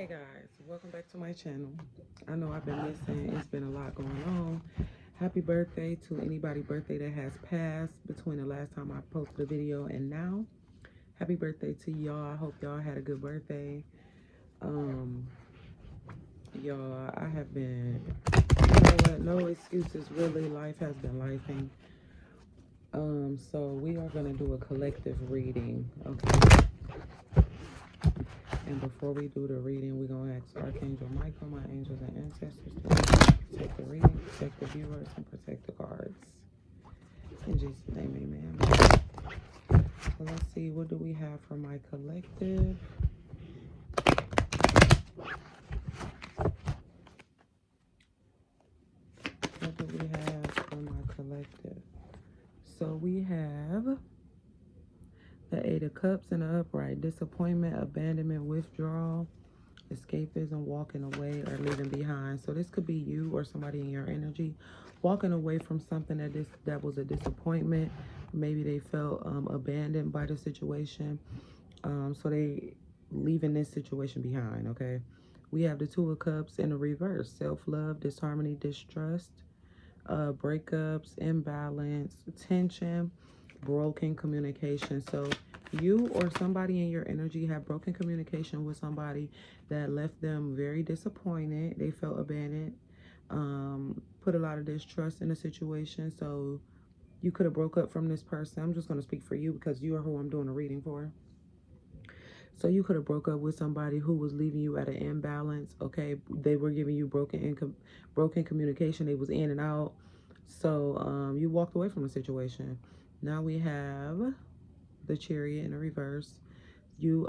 Hey guys, welcome back to my channel. I know I've been missing. It's been a lot going on. Happy birthday to anybody birthday that has passed between the last time I posted a video and now. Happy birthday to y'all. I hope y'all had a good birthday. Um, y'all, I have been, you know what, no excuses really. Life has been lifing. So we are gonna do a collective reading, okay? And before we do the reading, we're going to ask Archangel Michael, my angels and ancestors, to protect the reading, protect the viewers, and protect the cards. In Jesus' name, amen. So let's see, what do we have for my collective? What do we have for my collective? So we have the Eight of Cups in the upright, disappointment, abandonment, withdrawal, escapism, walking away, or leaving behind. So this could be you or somebody in your energy walking away from something that was a disappointment. Maybe they felt abandoned by the situation, so they leaving this situation behind. Okay, we have the Two of Cups in the reverse: self-love, disharmony, distrust, breakups, imbalance, tension, broken communication. So you or somebody in your energy have broken communication with somebody that left them very disappointed. They felt abandoned, put a lot of distrust in the situation. So you could have broke up from this person. I'm just going to speak for you because you are who I'm doing a reading for. So you could have broke up with somebody who was leaving you at an imbalance. Okay, they were giving you broken communication. They was in and out. So you walked away from the situation. Now we have the Chariot in the reverse. You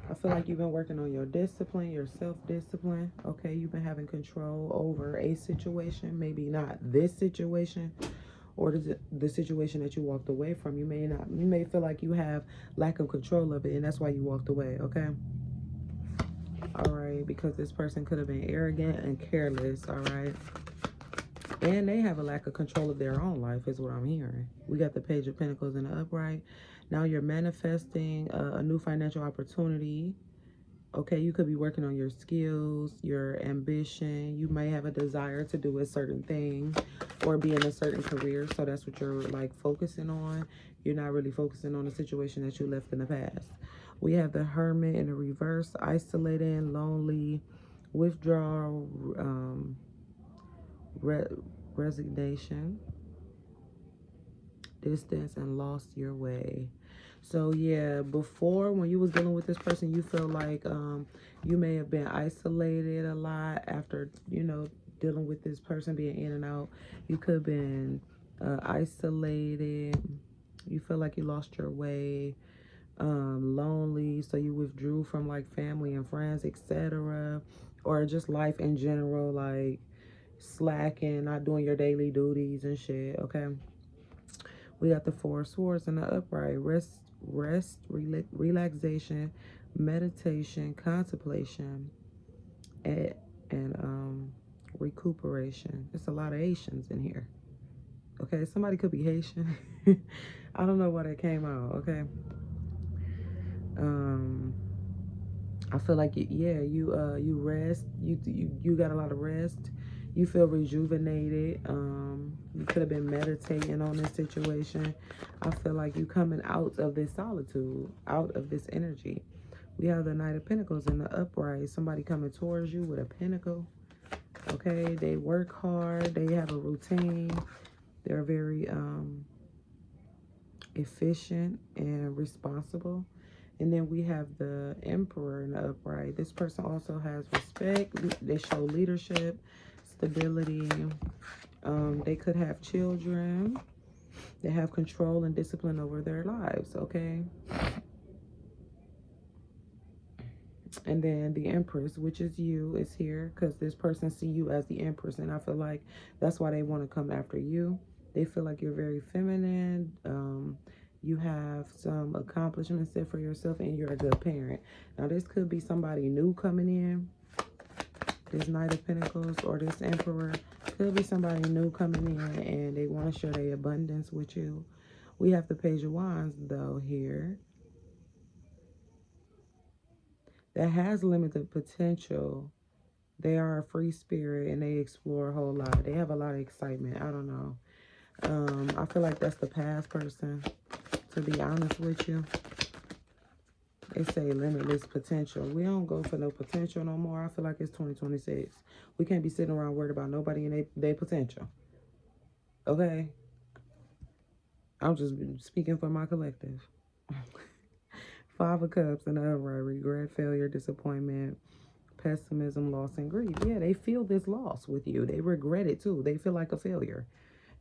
I feel like you've been working on your discipline, your self-discipline. Okay, you've been having control over a situation, maybe not this situation, or the situation that you walked away from. You may feel like you have lack of control of it, and that's why you walked away. Okay, all right, because this person could have been arrogant and careless. All right, and they have a lack of control of their own life is what I'm hearing. We got the Page of Pentacles in the upright. Now you're manifesting a new financial opportunity. Okay, you could be working on your skills, your ambition. You may have a desire to do a certain thing or be in a certain career. So that's what you're like focusing on. You're not really focusing on the situation that you left in the past. We have the Hermit in the reverse, isolating, lonely, withdrawal, resignation, distance, and lost your way. So yeah, before, when you was dealing with this person, you feel like you may have been isolated a lot after, you know, dealing with this person, being in and out. You could have been isolated. You feel like you lost your way, lonely, so you withdrew from like family and friends, etc., or just life in general, like slacking, not doing your daily duties and shit. Okay, we got the Four of Swords in the upright. Relaxation, meditation, contemplation, and recuperation. There's a lot of Haitians in here. Okay, somebody could be Haitian. I don't know why that came out. Okay. I feel like you rest. You got a lot of rest. You feel rejuvenated. You could have been meditating on this situation. I feel like you coming out of this solitude, out of this energy. We have the Knight of Pentacles in the upright. Somebody coming towards you with a pentacle. Okay, they work hard. They have a routine. They're very efficient and responsible. And then we have the Emperor in the upright. This person also has respect. They show leadership, stability. They could have children. They have control and discipline over their lives, okay? And then the Empress, which is you, is here because this person see you as the Empress. And I feel like that's why they want to come after you. They feel like you're very feminine. You have some accomplishments set for yourself, and you're a good parent. Now, this could be somebody new coming in. This Knight of Pentacles or this Emperor could be somebody new coming in, and they want to share their abundance with you. We have the Page of Wands, though, here. that has limited potential. They are a free spirit and they explore a whole lot. They have a lot of excitement. I don't know. I feel like that's the past person, to be honest with you. They say limitless potential. We don't go for no potential no more. I feel like it's 2026. We can't be sitting around worried about nobody and their potential. Okay? I'm just speaking for my collective. Five of Cups and the upright. Regret, failure, disappointment, pessimism, loss, and grief. Yeah, they feel this loss with you. They regret it too. They feel like a failure,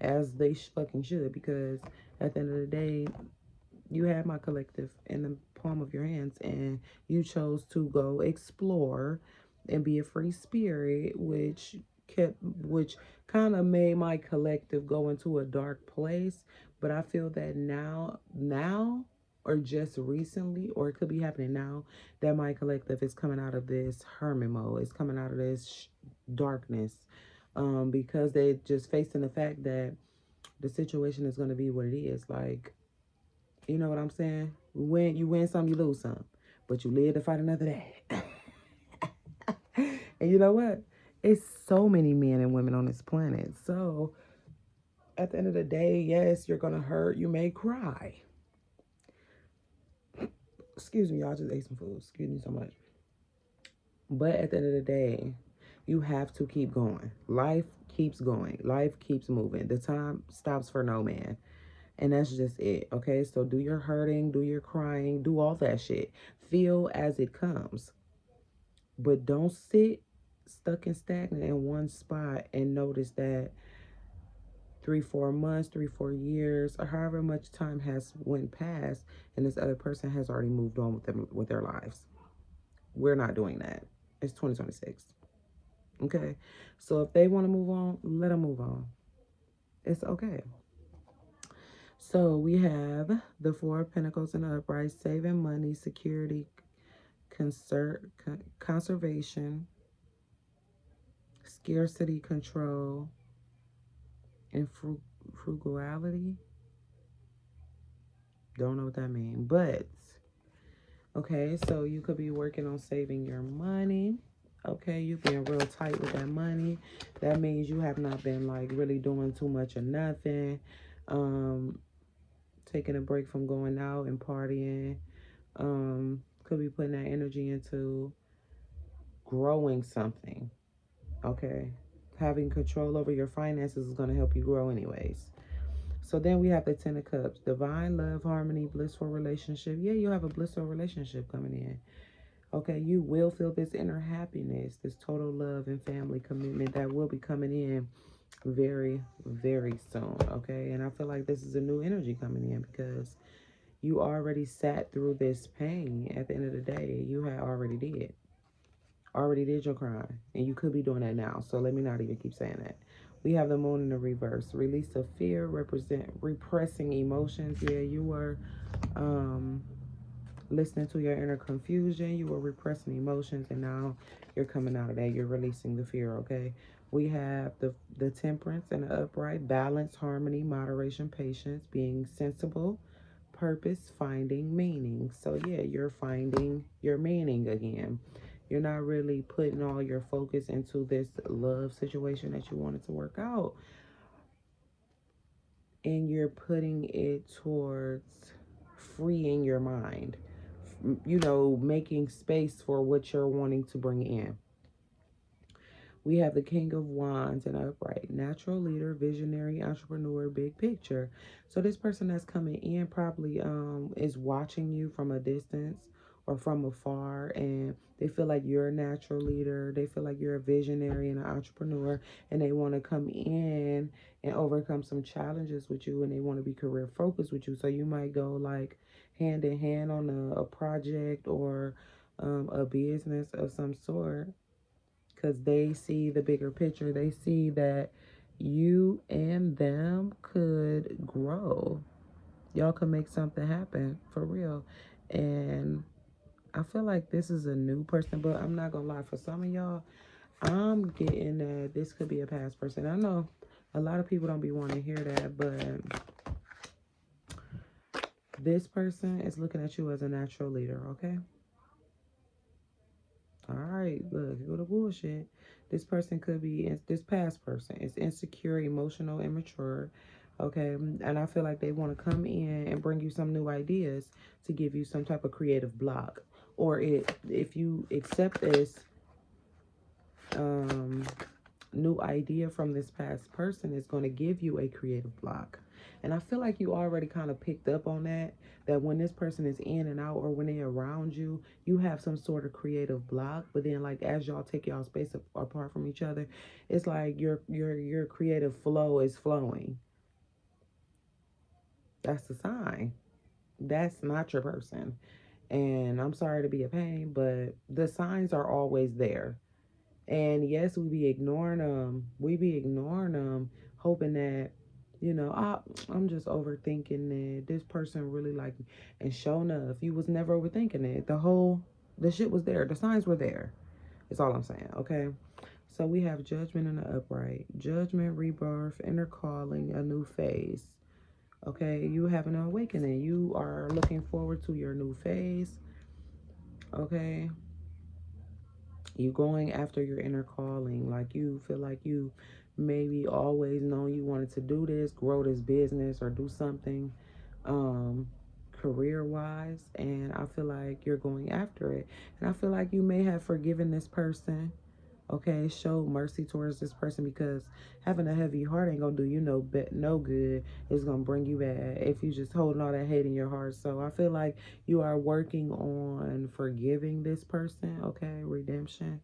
as they fucking should, because at the end of the day, you have my collective in the palm of your hands, and you chose to go explore and be a free spirit, which kind of made my collective go into a dark place. But I feel that now, or just recently, or it could be happening now, that my collective is coming out of this hermit mode. It's coming out of this darkness, because they just facing the fact that the situation is going to be what it is. Like, you know what I'm saying? You win some, you lose some, but you live to fight another day. And you know what? It's so many men and women on this planet. So at the end of the day, yes, you're gonna hurt. You may cry. Excuse me, y'all, just ate some food. Excuse me so much. But at the end of the day, you have to keep going. Life keeps going. Life keeps moving. The time stops for no man. And that's just it, okay? So do your hurting, do your crying, do all that shit. Feel as it comes. But don't sit stuck and stagnant in one spot and notice that 3-4 months, 3-4 years, or however much time has went past, and this other person has already moved on with their lives. We're not doing that. It's 2026. Okay? So if they want to move on, let them move on. It's okay. So we have the Four of Pentacles in the upright, saving money, security, conservation, scarcity, control, and frugality. Don't know what that means, but okay, so you could be working on saving your money. Okay, you being real tight with that money. That means you have not been like really doing too much or nothing. Taking a break from going out and partying. Could be putting that energy into growing something. Okay, having control over your finances is going to help you grow anyways. So then we have the Ten of Cups. Divine love, harmony, blissful relationship. Yeah, you have a blissful relationship coming in. Okay, you will feel this inner happiness, this total love and family commitment that will be coming in very, very soon. Okay, and I feel like this is a new energy coming in because you already sat through this pain. At the end of the day, you had already did your crime, and you could be doing that now. So let me not even keep saying that. We have the Moon in the reverse. Release of fear, repressing emotions. Yeah, you were listening to your inner confusion. You were repressing emotions, and now you're coming out of that. You're releasing the fear, okay? We have the Temperance and the upright. Balance, harmony, moderation, patience, being sensible, purpose, finding meaning. So yeah, you're finding your meaning again. You're not really putting all your focus into this love situation that you wanted to work out, and you're putting it towards freeing your mind, you know, making space for what you're wanting to bring in. We have the King of Wands and upright. Natural leader, visionary, entrepreneur, big picture. So this person that's coming in probably is watching you from a distance or from afar, and they feel like you're a natural leader. They feel like you're a visionary and an entrepreneur, and they want to come in and overcome some challenges with you, and they want to be career focused with you. So you might go like hand in hand on a project or a business of some sort, because they see the bigger picture. They see that you and them could grow. Y'all could make something happen for real. And I feel like this is a new person, but I'm not gonna lie, for some of y'all, I'm getting that this could be a past person. I know a lot of people don't be wanting to hear that, but this person is looking at you as a natural leader, okay? right. Look, go to bullshit. This person could be, this past person is insecure, emotional, immature. Okay. And I feel like they want to come in and bring you some new ideas to give you some type of creative block. Or if you accept this new idea from this past person, is going to give you a creative block. And I feel like you already kind of picked up on that when this person is in and out, or when they're around you, you have some sort of creative block. But then, like, as y'all take y'all space apart from each other, it's like your creative flow is flowing. That's the sign. That's not your person. And I'm sorry to be a pain, but the signs are always there. And yes, we be ignoring them. We be ignoring them, hoping that, I'm just overthinking it. This person really like me. And sure enough, you was never overthinking it. The shit was there. The signs were there. That's all I'm saying, okay? So we have judgment in the upright. Judgment, rebirth, inner calling, a new phase. Okay, you have an awakening. You are looking forward to your new phase. Okay, you going after your inner calling. Like, you feel like you maybe always known you wanted to do this, grow this business, or do something career wise, and I feel like you're going after it. And I feel like you may have forgiven this person. Okay, show mercy towards this person, because having a heavy heart ain't gonna do you no good. It's gonna bring you bad if you just holding all that hate in your heart. So I feel like you are working on forgiving this person. Okay, redemption,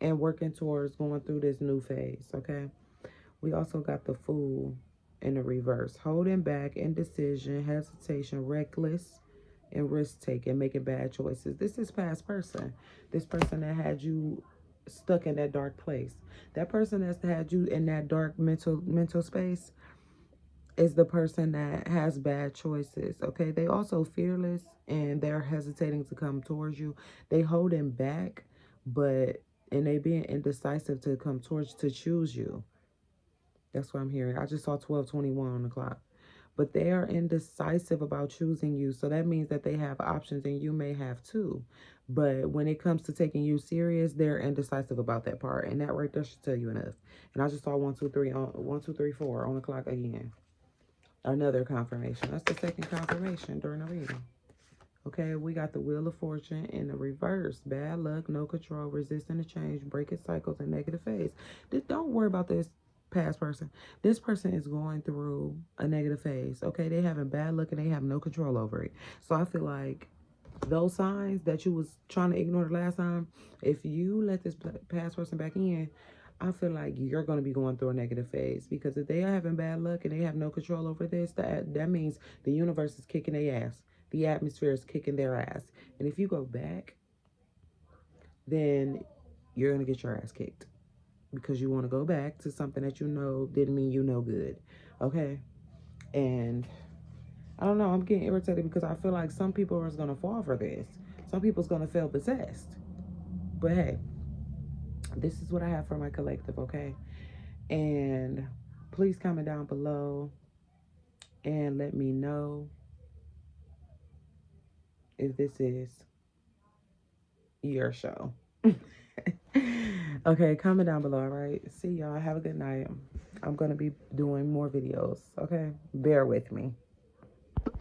and working towards going through this new phase. Okay, we also got the Fool in the reverse, holding back, indecision, hesitation, reckless, and risk taking, making bad choices. This is past person. This person that had you stuck in that dark place. That person that's had you in that dark mental space is the person that has bad choices. Okay, they also fearless, and they're hesitating to come towards you. They holding back, and they being indecisive to come towards, to choose you. That's what I'm hearing. I just saw 12:21 on the clock. But they are indecisive about choosing you. So that means that they have options, and you may have too. But when it comes to taking you serious, they're indecisive about that part. And that right there should tell you enough. And I just saw 1, 2, 3 on 1, 2, 3, 4 on the clock again. Another confirmation. That's the second confirmation during the reading. Okay, we got the Wheel of Fortune in the reverse. Bad luck, no control, resisting the change, breaking cycles, and negative phase. Don't worry about this past person. This person is going through a negative phase. Okay, they having bad luck, and they have no control over it. So I feel like those signs that you was trying to ignore the last time, if you let this past person back in, I feel like you're going to be going through a negative phase. Because if they are having bad luck and they have no control over this, that means the universe is kicking their ass. The atmosphere is kicking their ass. And if you go back, then you're going to get your ass kicked. Because you want to go back to something that you know didn't mean you no good. Okay? And I don't know, I'm getting irritated because I feel like some people are going to fall for this. Some people's going to feel possessed. But hey, this is what I have for my collective, okay? And please comment down below and let me know if this is your show. Okay, comment down below, all right? See y'all. Have a good night. I'm going to be doing more videos, okay? Bear with me.